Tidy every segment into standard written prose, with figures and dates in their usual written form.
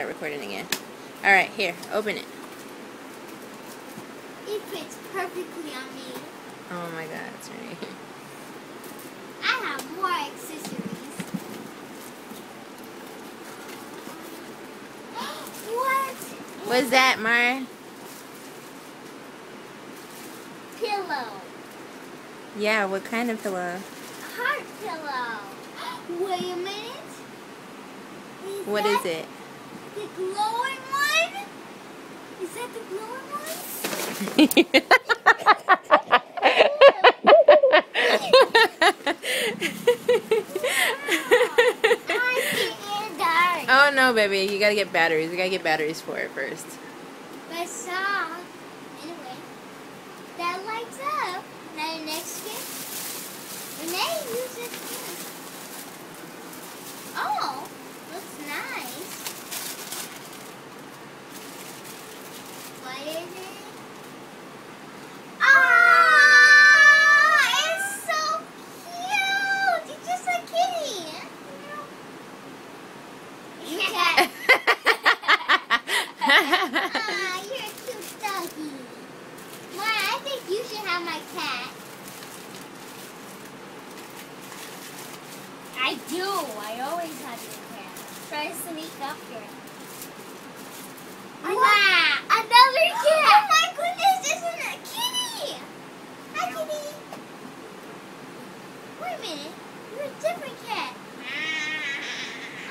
Recording again. Alright, here, open it. It fits perfectly on me. Oh my god, it's right here. I have more accessories. What? What's that, Mar? Pillow. Yeah, what kind of pillow? Heart pillow. Wait a minute. What is it? The glowing one? Is that the glowing one? Oh no, baby, you gotta get batteries. We gotta get batteries for it first. I saw. Anyway, that lights up. Now the next kit. And they use it too. Oh, looks nice. What is it? Oh, it's so cute. It's just a kitty. Yeah. You're a cute doggy. Mom, I think you should have my cat. I do. I always have your cat. Try to sneak up here. Wow! Another cat! Oh my goodness, this is a kitty! Hi, kitty. Wait a minute. You're a different cat.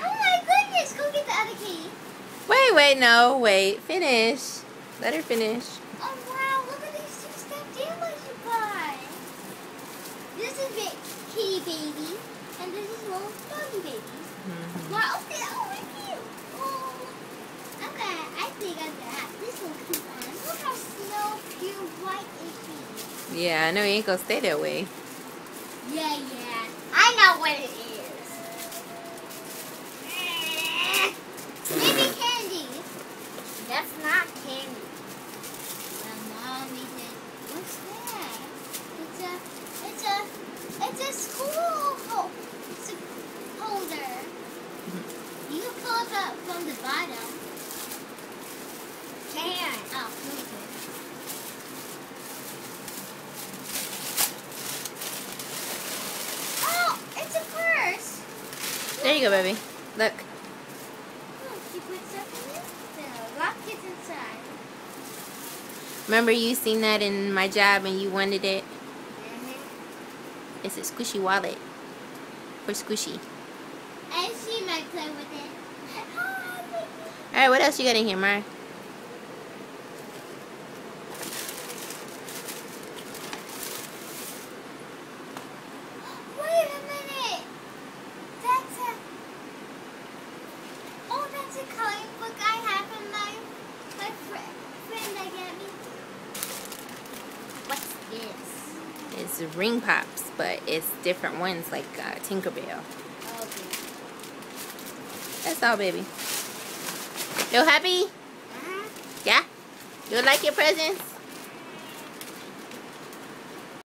Oh my goodness, go get the other kitty. Wait, finish. Let her finish. Oh wow, look at these two stuffed animals you got. This is big kitty baby, and this is little doggy baby. Wow, they're over cute. Oh, okay, I think I got this one cute on. Look how snow pure white is she. Yeah, I know you ain't gonna stay that way. Yeah. I know what it is. Maybe candy. That's not candy. My mommy said, what's that? It's a school holder. You can pull it up from the bottom. Can. Oh, okay. Oh, it's a purse. There you go, baby. Look. Look, you put stuff in it. The rocket's inside. Remember you seen that in my job and you wanted it? It's a squishy wallet. For squishy. And she might play with it. Alright, what else you got in here, Mar? Wait a minute. That's a coloring book I have from my friend that got me. What's this? It's ring pops, but it's different ones like Tinkerbell. Okay. That's all, baby. You happy? Yeah? You like your presents?